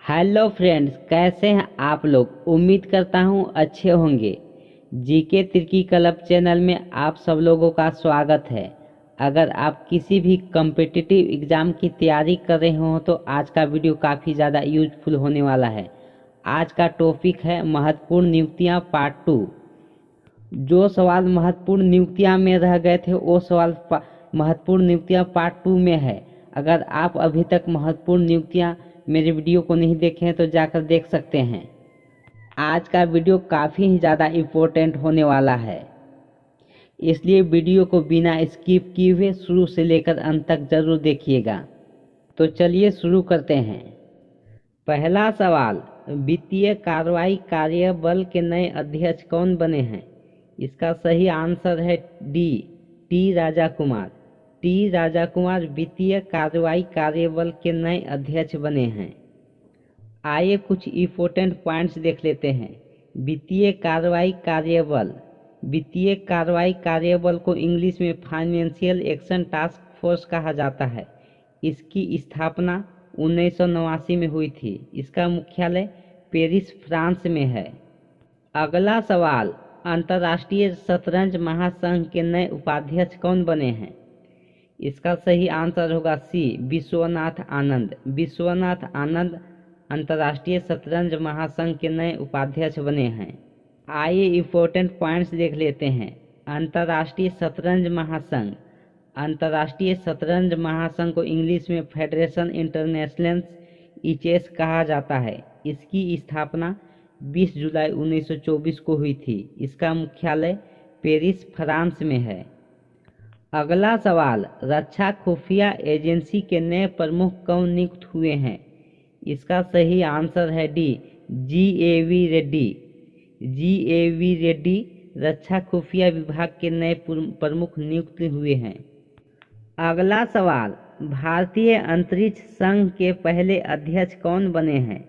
Hello friends, कैसे हैं आप लोग। उम्मीद करता हूं अच्छे होंगे। जीके तिर्की क्लब चैनल में आप सब लोगों का स्वागत है। अगर आप किसी भी कम्पिटिटिव एग्ज़ाम की तैयारी कर रहे हो तो आज का वीडियो काफ़ी ज़्यादा यूजफुल होने वाला है। आज का टॉपिक है महत्वपूर्ण नियुक्तियां पार्ट 2। जो सवाल महत्वपूर्ण नियुक्तियां में रह गए थे वो सवाल महत्वपूर्ण नियुक्तियां पार्ट 2 में है। अगर आप अभी तक महत्वपूर्ण नियुक्तियां मेरे वीडियो को नहीं देखे हैं तो जाकर देख सकते हैं। आज का वीडियो काफ़ी ही ज़्यादा इम्पोर्टेंट होने वाला है, इसलिए वीडियो को बिना स्किप किए हुए शुरू से लेकर अंत तक ज़रूर देखिएगा। तो चलिए शुरू करते हैं। पहला सवाल, वित्तीय कार्रवाई कार्यबल के नए अध्यक्ष कौन बने हैं। इसका सही आंसर है D, T Raja Kumar. T Raja Kumar वित्तीय कार्रवाई कार्यबल के नए अध्यक्ष बने हैं। आइए कुछ इम्पोर्टेंट पॉइंट्स देख लेते हैं। वित्तीय कार्रवाई कार्यबल। वित्तीय कार्रवाई कार्यबल को इंग्लिश में फाइनेंशियल एक्शन टास्क फोर्स कहा जाता है। इसकी स्थापना 1989 में हुई थी। इसका मुख्यालय पेरिस, फ्रांस में है। अगला सवाल, अंतर्राष्ट्रीय शतरंज महासंघ के नए उपाध्यक्ष कौन बने हैं। इसका सही आंसर होगा सी, विश्वनाथ आनंद। विश्वनाथ आनंद अंतर्राष्ट्रीय शतरंज महासंघ के नए उपाध्यक्ष बने हैं। आइए इम्पोर्टेंट पॉइंट्स देख लेते हैं। अंतर्राष्ट्रीय शतरंज महासंघ। अंतर्राष्ट्रीय शतरंज महासंघ को इंग्लिश में फेडरेशन इंटरनेशनल चेस कहा जाता है। इसकी स्थापना 20 जुलाई 1924 को हुई थी। इसका मुख्यालय पेरिस, फ्रांस में है। अगला सवाल, रक्षा खुफिया एजेंसी के नए प्रमुख कौन नियुक्त हुए हैं। इसका सही आंसर है डी, जी.ए.वी. रेड्डी। जी.ए.वी. रेड्डी रक्षा खुफिया विभाग के नए प्रमुख नियुक्त हुए हैं। अगला सवाल, भारतीय अंतरिक्ष संघ के पहले अध्यक्ष कौन बने हैं।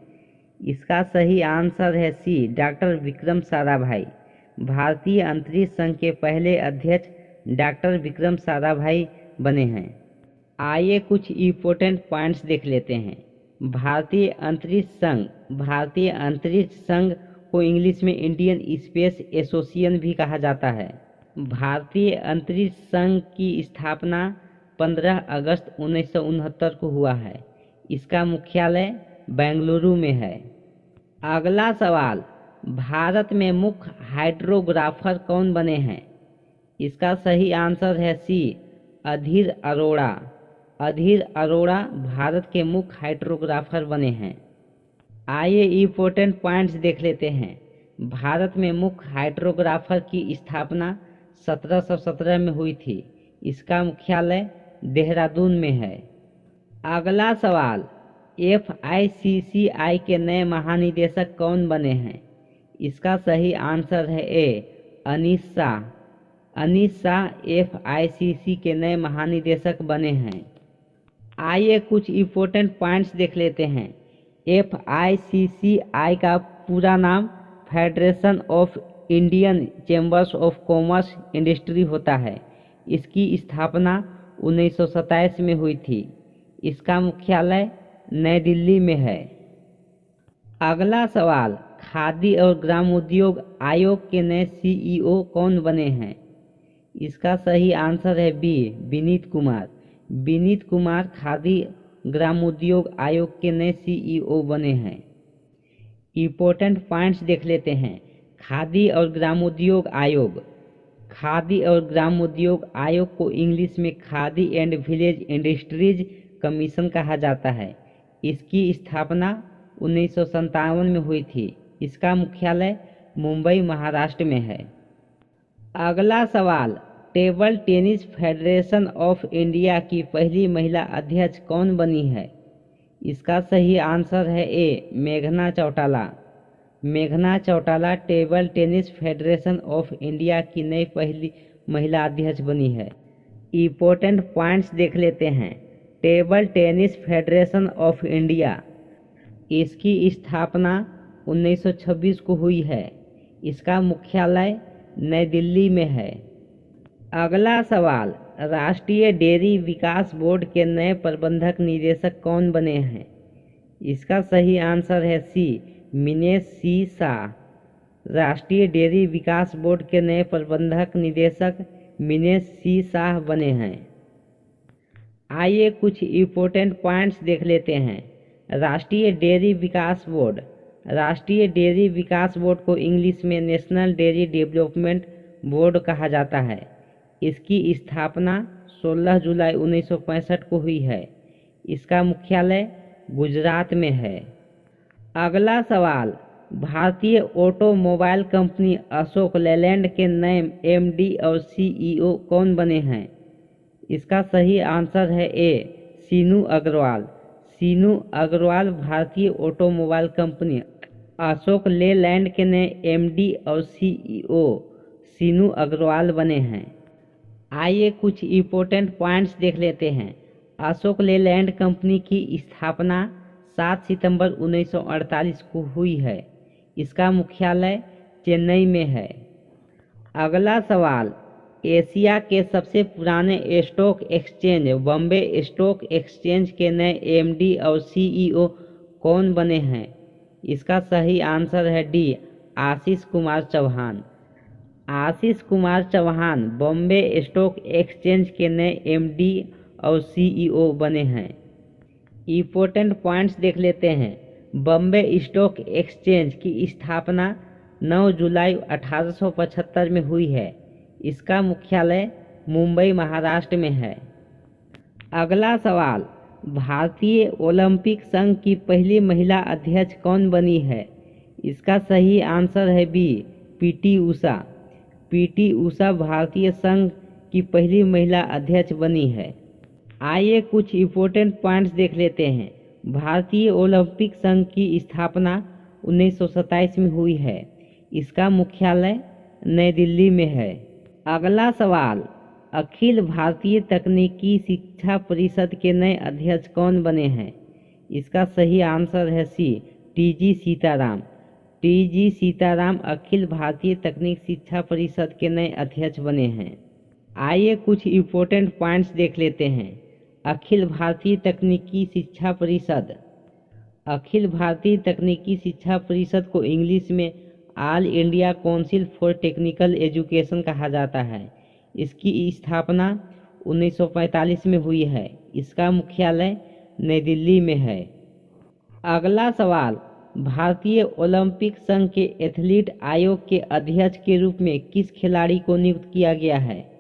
इसका सही आंसर है सी, डॉक्टर विक्रम साराभाई। भारतीय अंतरिक्ष संघ के पहले अध्यक्ष डॉक्टर विक्रम साराभाई बने हैं। आइए कुछ इम्पोर्टेंट पॉइंट्स देख लेते हैं। भारतीय अंतरिक्ष संघ। भारतीय अंतरिक्ष संघ को इंग्लिश में इंडियन स्पेस एसोसिएशन भी कहा जाता है। भारतीय अंतरिक्ष संघ की स्थापना 15 अगस्त 1969 को हुआ है। इसका मुख्यालय बेंगलुरु में है। अगला सवाल, भारत में मुख्य हाइड्रोग्राफर कौन बने हैं। इसका सही आंसर है सी, अधीर अरोड़ा। अधीर अरोड़ा भारत के मुख्य हाइड्रोग्राफर बने हैं। आइए इम्पोर्टेंट पॉइंट्स देख लेते हैं। भारत में मुख्य हाइड्रोग्राफर की स्थापना 1717 में हुई थी। इसका मुख्यालय देहरादून में है। अगला सवाल, FICCI के नए महानिदेशक कौन बने हैं। इसका सही आंसर है ए, अनीस शाह। अनीस शाह FICC के नए महानिदेशक बने हैं। आइए कुछ इम्पोर्टेंट पॉइंट्स देख लेते हैं। FICCI का पूरा नाम federation of Indian chambers of commerce industry होता है। इसकी स्थापना 1927 में हुई थी। इसका मुख्यालय नई दिल्ली में है। अगला सवाल, खादी और ग्रामोद्योग आयोग के नए CEO कौन बने हैं। इसका सही आंसर है बी, विनीत कुमार। विनीत कुमार खादी ग्रामोद्योग आयोग के नए CEO बने हैं। इम्पोर्टेंट पॉइंट्स देख लेते हैं। खादी और ग्रामोद्योग आयोग। खादी और ग्रामोद्योग आयोग को इंग्लिश में khadi and village industries commission कहा जाता है। इसकी स्थापना 1957 में हुई थी। इसका मुख्यालय मुंबई, महाराष्ट्र में है। अगला सवाल, table tennis federation of India की पहली महिला अध्यक्ष कौन बनी है। इसका सही आंसर है ए, मेघना चौटाला। मेघना Chautala table tennis federation of India की नई पहली महिला अध्यक्ष बनी है। इम्पोर्टेंट पॉइंट्स देख लेते हैं। Table tennis federation of India, इसकी स्थापना 1926 को हुई है। इसका मुख्यालय नई दिल्ली में है। अगला सवाल, राष्ट्रीय डेयरी विकास बोर्ड के नए प्रबंधक निदेशक कौन बने हैं। इसका सही आंसर है सी, मिनेश सी शाह। राष्ट्रीय डेयरी विकास बोर्ड के नए प्रबंधक निदेशक मिनेश सी शाह बने हैं। आइए कुछ इम्पोर्टेंट पॉइंट्स देख लेते हैं। राष्ट्रीय डेयरी विकास बोर्ड। राष्ट्रीय डेयरी विकास बोर्ड को इंग्लिश में नेशनल डेयरी डेवलपमेंट बोर्ड कहा जाता है। इसकी स्थापना 16 जुलाई 1965 को हुई है। इसका मुख्यालय गुजरात में है। अगला सवाल, भारतीय ऑटोमोबाइल कंपनी अशोक लेलैंड के नए एमडी और सीईओ कौन बने हैं? इसका सही आंसर है ए, सीनू अग्रवाल। सीनू अग्रवाल भारतीय ऑटोमोबाइल कंपनी अशोक लेलैंड के नए एमडी और सीईओ सीनू अग्रवाल बने हैं। आइए कुछ इम्पोर्टेंट पॉइंट्स देख लेते हैं। अशोक लेलैंड कंपनी की स्थापना 7 सितंबर 1948 को हुई है। इसका मुख्यालय चेन्नई में है। अगला सवाल, एशिया के सबसे पुराने stock exchange Bombay stock exchange के नए एमडी और सीईओ कौन बने हैं? इसका सही आंसर है D, Ashish Kumar Chauhan. Ashish Kumar Chauhan Bombay stock exchange के नए एमडी और सीईओ बने हैं। इम्पोर्टेंट पॉइंट्स देख लेते हैं। बॉम्बे स्टॉक एक्सचेंज की स्थापना 9 जुलाई 1875 में हुई है। इसका मुख्यालय मुंबई महाराष्ट्र में है। अगला सवाल, भारतीय ओलंपिक संघ की पहली महिला अध्यक्ष कौन बनी है? इसका सही आंसर है B, PT Usha. PT Usha भारतीय संघ की पहली महिला अध्यक्ष बनी है। आइए कुछ इम्पोर्टेंट पॉइंट्स देख लेते हैं। भारतीय ओलंपिक संघ की स्थापना 1927 में हुई है। इसका मुख्यालय नई दिल्ली में है। अगला सवाल, अखिल भारतीय तकनीकी शिक्षा परिषद के नए अध्यक्ष कौन बने हैं? इसका सही आंसर है सी, टीजी सीताराम। टीजी सीताराम अखिल भारतीय तकनीक शिक्षा परिषद के नए अध्यक्ष बने हैं। आइए कुछ इम्पोर्टेंट पॉइंट्स देख लेते हैं। अखिल भारतीय तकनीकी शिक्षा परिषद। अखिल भारतीय तकनीकी शिक्षा परिषद को इंग्लिश में all India council for technical education कहा जाता है। इसकी स्थापना 1945 में हुई है। इसका मुख्यालय नई दिल्ली में है। अगला सवाल, भारतीय ओलंपिक संघ के एथलीट आयोग के अध्यक्ष के रूप में किस खिलाड़ी को नियुक्त किया गया है?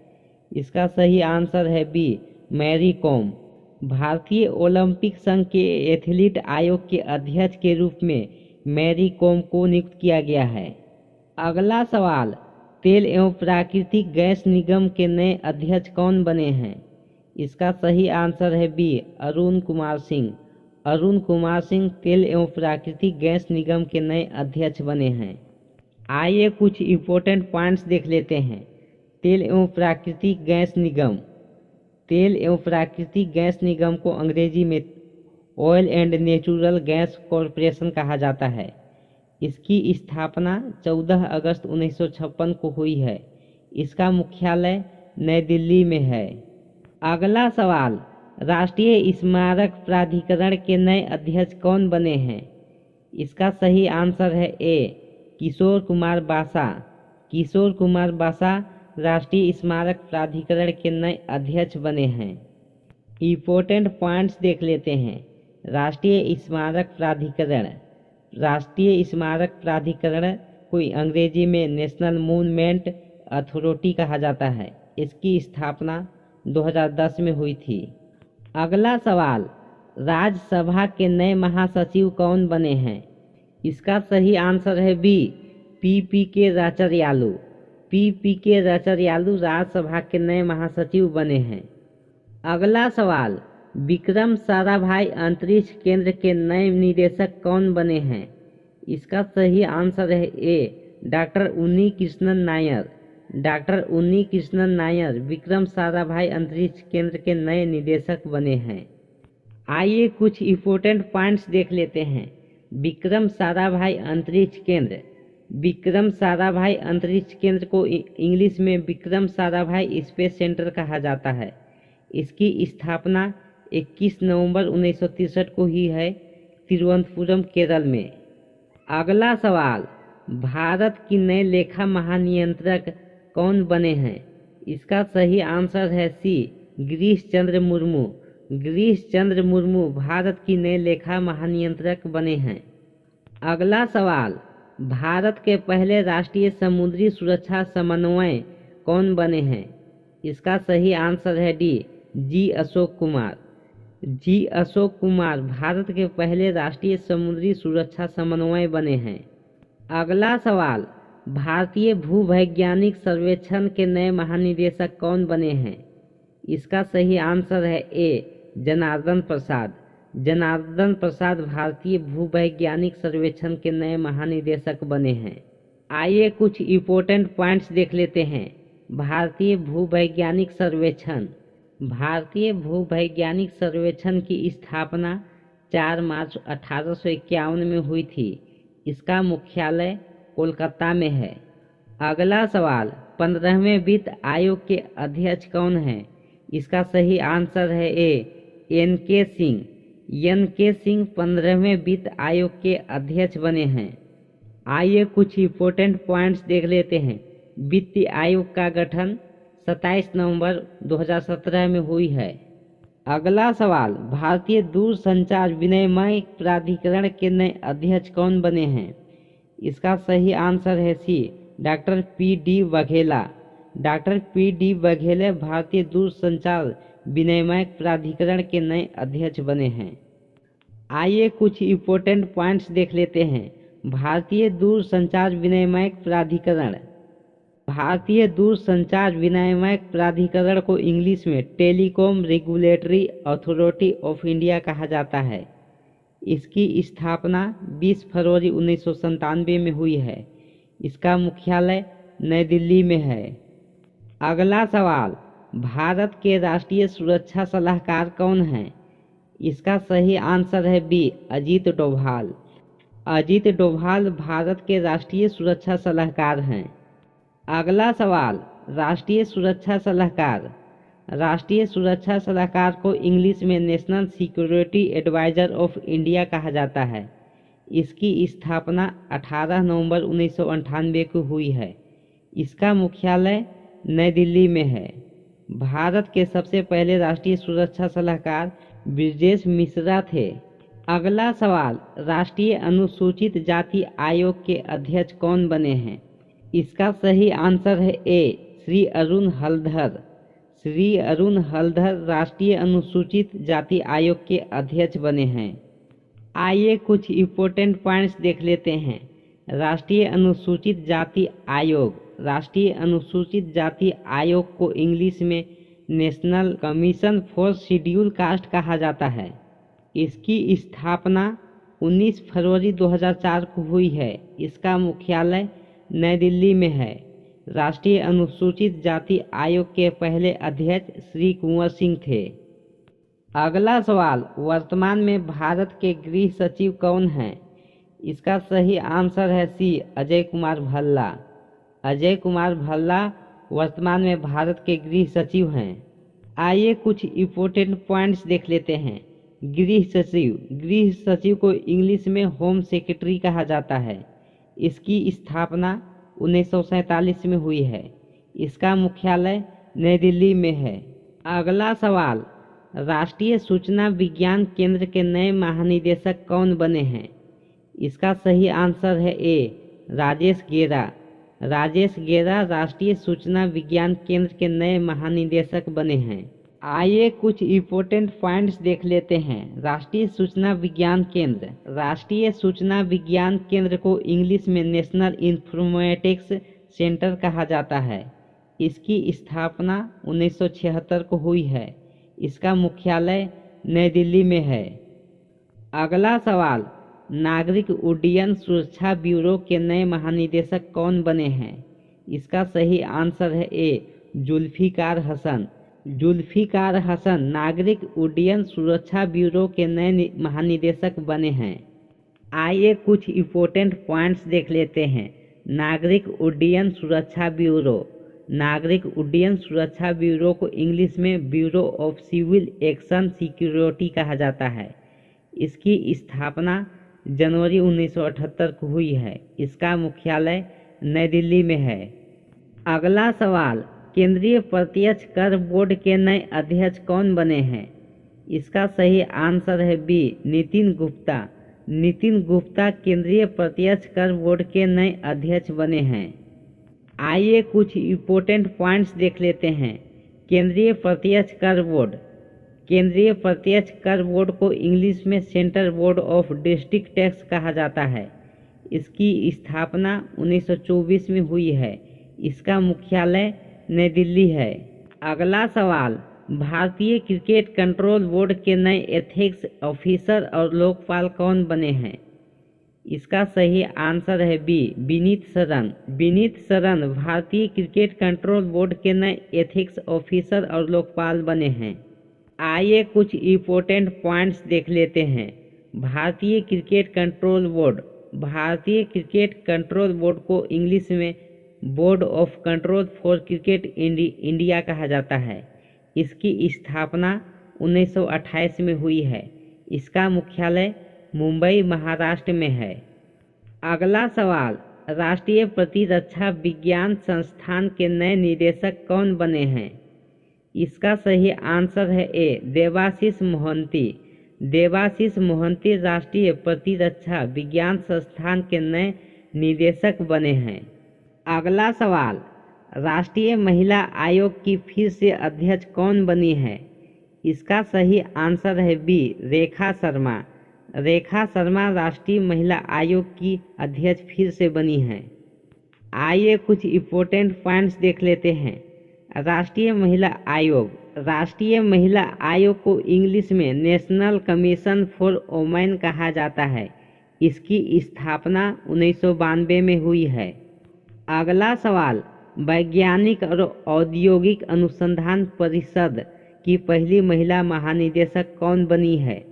इसका सही आंसर है बी, मैरी कॉम। भारतीय ओलंपिक संघ के एथलीट आयोग के अध्यक्ष के रूप में मैरी कॉम को नियुक्त किया गया है। अगला सवाल, तेल एवं प्राकृतिक गैस निगम के नए अध्यक्ष कौन बने हैं? इसका सही आंसर है बी, अरुण कुमार सिंह। अरुण कुमार सिंह तेल एवं प्राकृतिक गैस निगम के नए अध्यक्ष बने हैं। आइए कुछ इम्पोर्टेंट पॉइंट्स देख लेते हैं। तेल एवं प्राकृतिक गैस निगम। तेल एवं प्राकृतिक गैस निगम को अंग्रेजी में oil and natural gas corporation कहा जाता है। इसकी स्थापना 14 अगस्त 1956 को हुई है। इसका मुख्यालय नई दिल्ली में है। अगला सवाल, राष्ट्रीय स्मारक प्राधिकरण के नए अध्यक्ष कौन बने हैं? इसका सही आंसर है ए, किशोर कुमार बासा। किशोर कुमार बासा राष्ट्रीय स्मारक प्राधिकरण के नए अध्यक्ष बने हैं। इम्पोर्टेंट पॉइंट्स देख लेते हैं। राष्ट्रीय स्मारक प्राधिकरण। राष्ट्रीय स्मारक प्राधिकरण को अंग्रेजी में नेशनल मॉन्यूमेंट अथॉरिटी कहा जाता है। इसकी स्थापना 2010 में हुई थी। अगला सवाल, राज्यसभा के नए महासचिव कौन बने हैं? इसका सही आंसर है बी, पी के राचरयालू। पी के राचरयालू राज्यसभा के नए महासचिव बने हैं। अगला सवाल, विक्रम साराभाई अंतरिक्ष केंद्र के नए निदेशक कौन बने हैं? इसका सही आंसर है ए, डॉक्टर उन्नी कृष्णन नायर। डॉक्टर उन्नी कृष्णन नायर विक्रम साराभाई अंतरिक्ष केंद्र के नए निदेशक बने हैं। आइए कुछ इम्पोर्टेंट पॉइंट्स देख लेते हैं। विक्रम साराभाई अंतरिक्ष केंद्र। विक्रम साराभाई अंतरिक्ष केंद्र को इंग्लिश में विक्रम साराभाई स्पेस सेंटर कहा जाता है। इसकी स्थापना 21 नवंबर 1963 को हुई है। तिरुवनंतपुरम केरल में। अगला सवाल, भारत की नए लेखा महानियंत्रक कौन बने हैं? इसका सही आंसर है सी, गिरीश चंद्र मुर्मू। गिरीश चंद्र मुर्मू भारत की नए लेखा महानियंत्रक बने हैं। अगला सवाल, भारत के पहले राष्ट्रीय समुद्री सुरक्षा समन्वय कौन बने हैं? इसका सही आंसर है डी, जी अशोक कुमार। जी अशोक कुमार भारत के पहले राष्ट्रीय समुद्री सुरक्षा समन्वय बने हैं। अगला सवाल, भारतीय भूवैज्ञानिक सर्वेक्षण के नए महानिदेशक कौन बने हैं? इसका सही आंसर है ए, जनार्दन प्रसाद। जनार्दन प्रसाद भारतीय भूवैज्ञानिक सर्वेक्षण के नए महानिदेशक बने हैं। आइए कुछ इम्पोर्टेंट पॉइंट्स देख लेते हैं। भारतीय भूवैज्ञानिक सर्वेक्षण। भारतीय भूवैज्ञानिक सर्वेक्षण की स्थापना 4 मार्च 1851 में हुई थी। इसका मुख्यालय कोलकाता में है। अगला सवाल, 15वें वित्त आयोग के अध्यक्ष कौन हैं? इसका सही आंसर है ए, एन के सिंह। एन के सिंह 15वें वित्त आयोग के अध्यक्ष बने हैं। आइए कुछ इम्पोर्टेंट पॉइंट्स देख लेते हैं। वित्त आयोग का गठन 27 नवंबर 2017 में हुई है। अगला सवाल, भारतीय दूरसंचार विनिमय प्राधिकरण के नए अध्यक्ष कौन बने हैं? इसका सही आंसर है C, doctor P D Vaghela. Doctor P D Vaghela भारतीय दूरसंचार विनिमय प्राधिकरण के नए अध्यक्ष बने हैं। आइए कुछ इम्पोर्टेंट पॉइंट्स देख लेते हैं। भारतीय दूरसंचार विनिमय प्राधिकरण। भारतीय दूरसंचार विनिमय प्राधिकरण को इंग्लिश में telecom regulatory authority of India कहा जाता है। इसकी स्थापना 20 फरवरी 1997 में हुई है। इसका मुख्यालय नई दिल्ली में है। अगला सवाल, भारत के राष्ट्रीय सुरक्षा सलाहकार कौन हैं? इसका सही आंसर है बी, अजीत डोभाल। अजीत डोभाल भारत के राष्ट्रीय सुरक्षा सलाहकार हैं। अगला सवाल, राष्ट्रीय सुरक्षा सलाहकार। राष्ट्रीय सुरक्षा सलाहकार को इंग्लिश में national security adviser of India कहा जाता है। इसकी स्थापना 18 नवंबर 1998 को हुई है। इसका मुख्यालय नई दिल्ली में है। भारत के सबसे पहले राष्ट्रीय सुरक्षा सलाहकार ब्रजेश मिश्रा थे। अगला सवाल, राष्ट्रीय अनुसूचित जाति आयोग के अध्यक्ष कौन बने हैं? इसका सही आंसर है ए, श्री अरुण हलधर। श्री अरुण हलधर राष्ट्रीय अनुसूचित जाति आयोग के अध्यक्ष बने हैं। आइए कुछ इम्पोर्टेंट पॉइंट्स देख लेते हैं। राष्ट्रीय अनुसूचित जाति आयोग। राष्ट्रीय अनुसूचित जाति आयोग को इंग्लिश में national commission for schedule caste कहा जाता है। इसकी स्थापना 19 फरवरी 2004 को हुई है। इसका मुख्यालय नई दिल्ली में है। राष्ट्रीय अनुसूचित जाति आयोग के पहले अध्यक्ष श्री कुंवर सिंह थे। अगला सवाल, वर्तमान में भारत के गृह सचिव कौन हैं? इसका सही आंसर है सी, अजय कुमार भल्ला। अजय कुमार भल्ला वर्तमान में भारत के गृह सचिव हैं। आइए कुछ इम्पोर्टेंट पॉइंट्स देख लेते हैं। गृह सचिव। गृह सचिव को इंग्लिश में होम सेक्रेटरी कहा जाता है। इसकी स्थापना 1947 में हुई है। इसका मुख्यालय नई दिल्ली में है। अगला सवाल, राष्ट्रीय सूचना विज्ञान केंद्र के नए महानिदेशक कौन बने हैं? इसका सही आंसर है ए, राजेश गेरा। राजेश गेरा राष्ट्रीय सूचना विज्ञान केंद्र के नए महानिदेशक बने हैं। आइए कुछ इम्पोर्टेंट पॉइंट्स देख लेते हैं। राष्ट्रीय सूचना विज्ञान केंद्र। राष्ट्रीय सूचना विज्ञान केंद्र को इंग्लिश में नेशनल इंफॉर्मेटिक्स सेंटर कहा जाता है। इसकी स्थापना 1976 को हुई है। इसका मुख्यालय नई दिल्ली में है। अगला सवाल, नागरिक उड्डयन सुरक्षा ब्यूरो के नए महानिदेशक कौन बने हैं? इसका सही आंसर है ए, जुल्फिकार हसन। जुल्फिकार हसन नागरिक उड्डयन सुरक्षा ब्यूरो के नए महानिदेशक बने हैं। आइए कुछ इम्पोर्टेंट पॉइंट्स देख लेते हैं। नागरिक उड्डयन सुरक्षा ब्यूरो। नागरिक उड्डयन सुरक्षा ब्यूरो को इंग्लिश में bureau of civil action security कहा जाता है। इसकी स्थापना जनवरी 1978 को हुई है। इसका मुख्यालय नई दिल्ली में है। अगला सवाल, केंद्रीय प्रत्यक्ष कर बोर्ड के नए अध्यक्ष कौन बने हैं? इसका सही आंसर है बी, नितिन गुप्ता। नितिन गुप्ता केंद्रीय प्रत्यक्ष कर बोर्ड के नए अध्यक्ष बने हैं। आइए कुछ इम्पोर्टेंट पॉइंट्स देख लेते हैं। केंद्रीय प्रत्यक्ष कर बोर्ड। केंद्रीय प्रत्यक्ष कर बोर्ड को इंग्लिश में central board of district tax कहा जाता है। इसकी स्थापना 1924 में हुई है। इसका मुख्यालय नई दिल्ली है। अगला सवाल, भारतीय क्रिकेट कंट्रोल बोर्ड के नए एथिक्स ऑफिसर और लोकपाल कौन बने हैं? इसका सही आंसर है बी, विनीत सरन। विनीत सरन भारतीय क्रिकेट कंट्रोल बोर्ड के नए एथिक्स ऑफिसर और लोकपाल बने हैं। आइए कुछ इम्पोर्टेंट पॉइंट्स देख लेते हैं। भारतीय क्रिकेट कंट्रोल बोर्ड। भारतीय क्रिकेट कंट्रोल बोर्ड को इंग्लिश में board of control for cricket India कहा जाता है। इसकी स्थापना 1928 में हुई है। इसका मुख्यालय मुंबई, महाराष्ट्र में है। अगला सवाल, राष्ट्रीय प्रतिरक्षा विज्ञान संस्थान के नए निदेशक कौन बने हैं? इसका सही आंसर है ए, देवाशीष मोहंती। देवाशीष मोहंती राष्ट्रीय प्रतिरक्षा विज्ञान संस्थान के नए निदेशक बने हैं। अगला सवाल, राष्ट्रीय महिला आयोग की फिर से अध्यक्ष कौन बनी है? इसका सही आंसर है बी, रेखा शर्मा। रेखा शर्मा राष्ट्रीय महिला आयोग की अध्यक्ष फिर से बनी हैं। आइए कुछ इम्पोर्टेंट पॉइंट्स देख लेते हैं। राष्ट्रीय महिला आयोग। राष्ट्रीय महिला आयोग को इंग्लिश में नेशनल कमीशन फॉर वुमेन कहा जाता है। इसकी स्थापना 1992 में हुई है। अगला सवाल, वैज्ञानिक और औद्योगिक अनुसंधान परिषद की पहली महिला महानिदेशक कौन बनी है?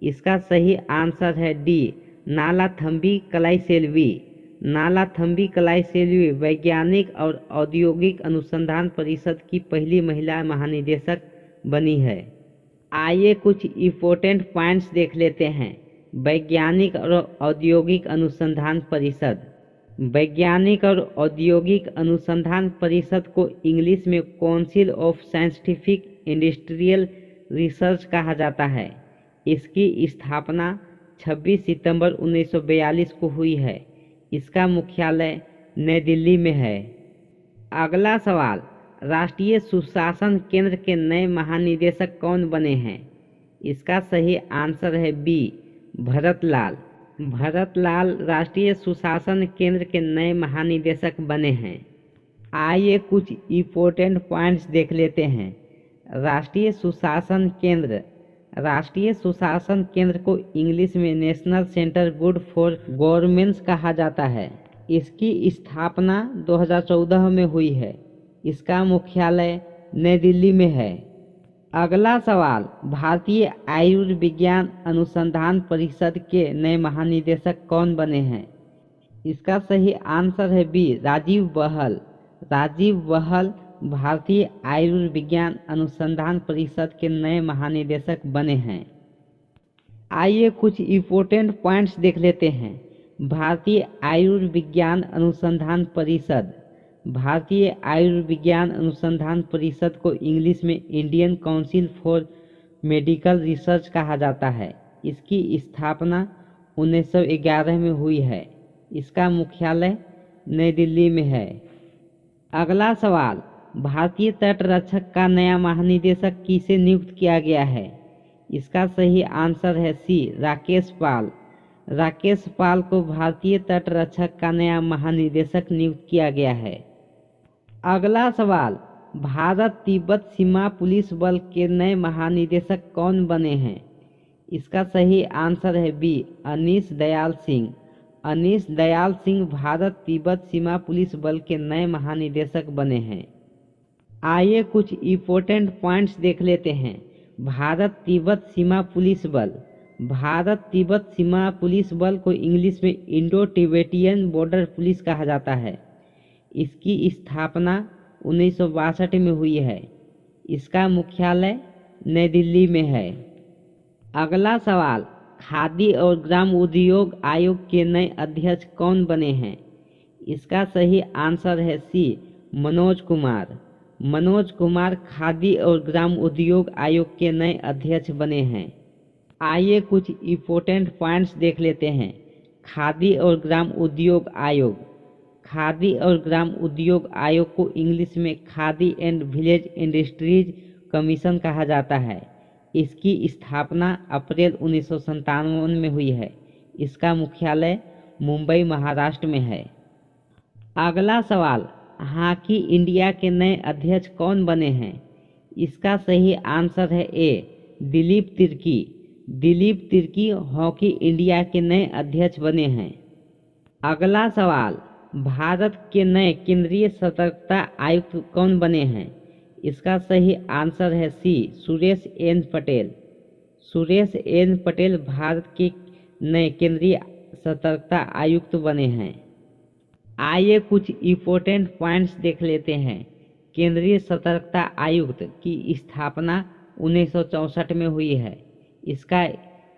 इसका सही आंसर है डी, नालाथम्बी कलाईसेल्वी। नालाथम्बी कलाईसेल्वी वैज्ञानिक और औद्योगिक अनुसंधान परिषद की पहली महिला महानिदेशक बनी है। आइए कुछ इम्पोर्टेंट पॉइंट्स देख लेते हैं। वैज्ञानिक और औद्योगिक अनुसंधान परिषद। वैज्ञानिक और औद्योगिक अनुसंधान परिषद को इंग्लिश में council of scientific industrial research कहा जाता है। इसकी स्थापना 26 सितंबर 1942 को हुई है। इसका मुख्यालय नई दिल्ली में है। अगला सवाल, राष्ट्रीय सुशासन केंद्र के नए महानिदेशक कौन बने हैं? इसका सही आंसर है बी, भरत लाल। भरत लाल राष्ट्रीय सुशासन केंद्र के नए महानिदेशक बने हैं। आइए कुछ इम्पोर्टेंट पॉइंट्स देख लेते हैं। राष्ट्रीय सुशासन केंद्र। राष्ट्रीय सुशासन केंद्र को इंग्लिश में national centre board for governance कहा जाता है। इसकी स्थापना 2014 में हुई है। इसका मुख्यालय नई दिल्ली में है। अगला सवाल, भारतीय आयुर्विज्ञान अनुसंधान परिषद के नए महानिदेशक कौन बने हैं? इसका सही आंसर है बी, राजीव बहल। राजीव बहल भारतीय आयुर्विज्ञान अनुसंधान परिषद के नए महानिदेशक बने हैं। आइए कुछ इम्पोर्टेंट पॉइंट्स देख लेते हैं। भारतीय आयुर्विज्ञान अनुसंधान परिषद। भारतीय आयुर्विज्ञान अनुसंधान परिषद को इंग्लिश में Indian council for medical research कहा जाता है। इसकी स्थापना 1911 में हुई है। इसका मुख्यालय नई दिल्ली में है। अगला सवाल, भारतीय तट रक्षक का नया महानिदेशक किसे नियुक्त किया गया है? इसका सही आंसर है सी, राकेश पाल। राकेश पाल को भारतीय तट रक्षक का नया महानिदेशक नियुक्त किया गया है। अगला सवाल, भारत तिब्बत सीमा पुलिस बल के नए महानिदेशक कौन बने हैं? इसका सही आंसर है बी, अनीश दयाल सिंह। अनीश दयाल सिंह भारत तिब्बत सीमा पुलिस बल के नए महानिदेशक बने हैं। आइए कुछ इम्पोर्टेंट पॉइंट्स देख लेते हैं। भारत तिब्बत सीमा पुलिस बल। भारत तिब्बत सीमा पुलिस बल को इंग्लिश में इंडो टिबेटियन बॉर्डर पुलिस कहा जाता है। इसकी स्थापना 1962 में हुई है। इसका मुख्यालय नई दिल्ली में है। अगला सवाल, खादी और ग्राम उद्योग आयोग के नए अध्यक्ष कौन बने हैं? इसका सही आंसर है सी, मनोज कुमार। मनोज कुमार खादी और ग्राम उद्योग आयोग के नए अध्यक्ष बने हैं। आइए कुछ इम्पोर्टेंट पॉइंट्स देख लेते हैं। खादी और ग्राम उद्योग आयोग। खादी और ग्राम उद्योग आयोग को इंग्लिश में khadi and village industries commission कहा जाता है। इसकी स्थापना अप्रैल 1957 में हुई है। इसका मुख्यालय मुंबई, महाराष्ट्र में है। अगला सवाल, हॉकी इंडिया के नए अध्यक्ष कौन बने हैं? इसका सही आंसर है ए, दिलीप तिर्की। दिलीप तिर्की हॉकी इंडिया के नए अध्यक्ष बने हैं। अगला सवाल, भारत के नए केंद्रीय सतर्कता आयुक्त कौन बने हैं? इसका सही आंसर है सी, सुरेश एन पटेल। सुरेश एन पटेल भारत के नए केंद्रीय सतर्कता आयुक्त बने हैं। आइए कुछ इम्पोर्टेंट पॉइंट्स देख लेते हैं। केंद्रीय सतर्कता आयुक्त की स्थापना 1964 में हुई है। इसका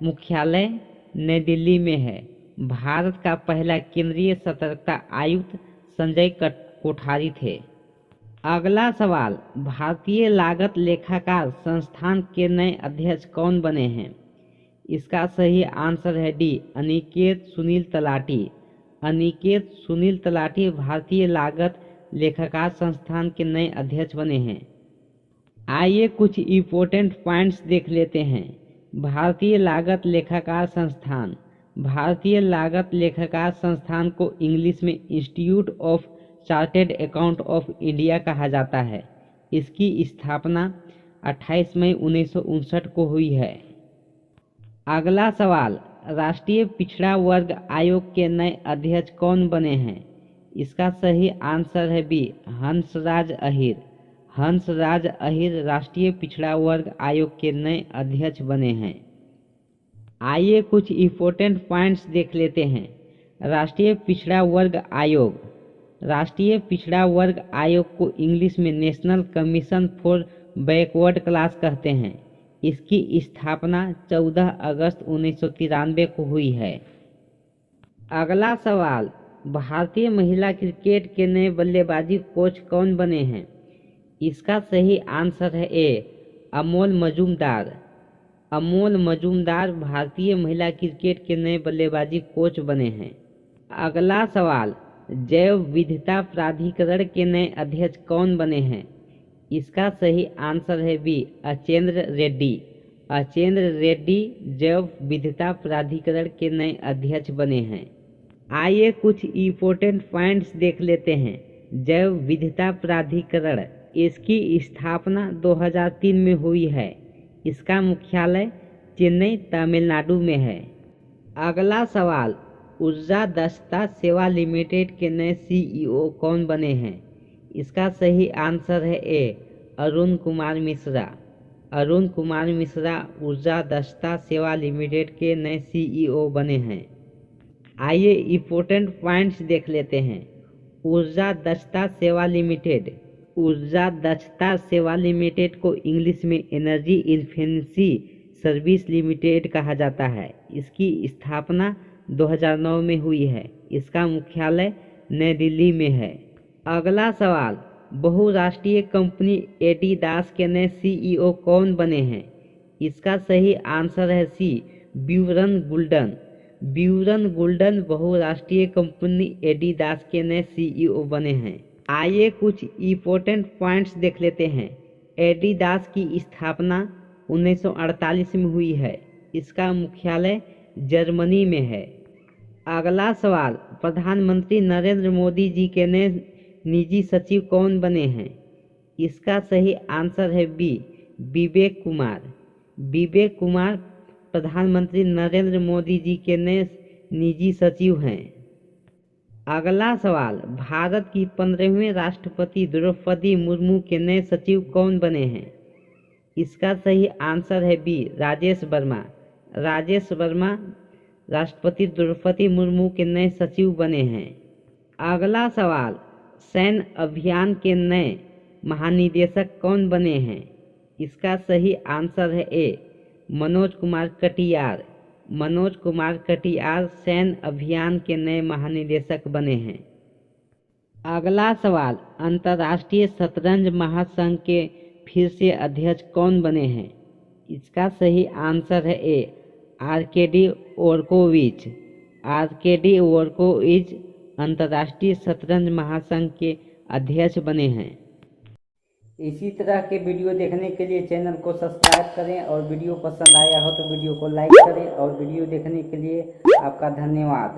मुख्यालय नई दिल्ली में है। भारत का पहला केंद्रीय सतर्कता आयुक्त संजय कोठारी थे। अगला सवाल, भारतीय लागत लेखाकार संस्थान के नए अध्यक्ष कौन बने हैं? इसका सही आंसर है डी, अनिकेत सुनील तलाटी। अनिकेत सुनील तलाटी भारतीय लागत लेखाकार संस्थान के नए अध्यक्ष बने हैं। आइए कुछ इम्पोर्टेंट पॉइंट्स देख लेते हैं। भारतीय लागत लेखाकार संस्थान। भारतीय लागत लेखाकार संस्थान को इंग्लिश में institute of chartered account of India कहा जाता है। इसकी स्थापना 28 मई 1959 को हुई है। अगला सवाल, राष्ट्रीय पिछड़ा वर्ग आयोग के नए अध्यक्ष कौन बने हैं? इसका सही आंसर है बी, हंसराज अहीर। हंसराज अहीर राष्ट्रीय पिछड़ा वर्ग आयोग के नए अध्यक्ष बने हैं। आइए कुछ इम्पोर्टेंट पॉइंट्स देख लेते हैं। राष्ट्रीय पिछड़ा वर्ग आयोग। राष्ट्रीय पिछड़ा वर्ग आयोग को इंग्लिश में national commission for backward class कहते हैं। इसकी स्थापना 14 अगस्त 1993 को हुई है। अगला सवाल, भारतीय महिला क्रिकेट के नए बल्लेबाजी कोच कौन बने हैं? इसका सही आंसर है ए, अमोल मजूमदार। अमोल मजूमदार भारतीय महिला क्रिकेट के नए बल्लेबाजी कोच बने हैं। अगला सवाल, जैव विविधता प्राधिकरण के नए अध्यक्ष कौन बने हैं? इसका सही आंसर है बी, अचेंद्र रेड्डी। अचेंद्र रेड्डी जैव विविधता प्राधिकरण के नए अध्यक्ष बने हैं। आइए कुछ इम्पोर्टेंट पॉइंट्स देख लेते हैं। जैव विविधता प्राधिकरण, इसकी स्थापना 2003 में हुई है। इसका मुख्यालय चेन्नई, तमिलनाडु में है। अगला सवाल, ऊर्जा दक्षता सेवा लिमिटेड के नए सीईओ कौन बने हैं? इसका सही आंसर है ए, अरुण कुमार मिश्रा। अरुण कुमार मिश्रा ऊर्जा दक्षता सेवा लिमिटेड के नए सीईओ बने हैं। आइए इम्पोर्टेंट पॉइंट्स देख लेते हैं। ऊर्जा दक्षता सेवा लिमिटेड। ऊर्जा दक्षता सेवा लिमिटेड को इंग्लिश में एनर्जी इफिशिएंसी सर्विस लिमिटेड कहा जाता है। इसकी स्थापना 2009 में हुई है। इसका मुख्यालय नई दिल्ली में है। अगला सवाल, बहुराष्ट्रीय कंपनी एडिडास के नए सीईओ कौन बने हैं? इसका सही आंसर है सी, ब्यूरन गुल्डन। ब्यूरन गुल्डन बहुराष्ट्रीय कंपनी एडिडास के नए सीईओ बने हैं। आइए कुछ इम्पोर्टेंट पॉइंट्स देख लेते हैं। एडिडास की स्थापना 1948 में हुई है। इसका मुख्यालय जर्मनी में है। अगला सवाल, प्रधानमंत्री नरेंद्र मोदी जी के नए निजी सचिव कौन बने हैं? इसका सही आंसर है बी, विवेक कुमार। विवेक कुमार प्रधानमंत्री नरेंद्र मोदी जी के नए निजी सचिव हैं। अगला सवाल, भारत की 15वें राष्ट्रपति द्रौपदी मुर्मू के नए सचिव कौन बने हैं? इसका सही आंसर है बी, राजेश वर्मा। राजेश वर्मा राष्ट्रपति द्रौपदी मुर्मू के नए सचिव बने हैं। अगला सवाल, सैन्य अभियान के नए महानिदेशक कौन बने हैं? इसका सही आंसर है ए, मनोज कुमार कटियार। मनोज कुमार कटियार सैन्य अभियान के नए महानिदेशक बने हैं। अगला सवाल, अंतर्राष्ट्रीय शतरंज महासंघ के फिर से अध्यक्ष कौन बने हैं? इसका सही आंसर है ए, आर्केडी ओर्कोविच। आर्केडी ओर्कोविच अंतर्राष्ट्रीय शतरंज महासंघ के अध्यक्ष बने हैं। इसी तरह के वीडियो देखने के लिए चैनल को सब्सक्राइब करें और वीडियो पसंद आया हो तो वीडियो को लाइक करें और वीडियो देखने के लिए आपका धन्यवाद।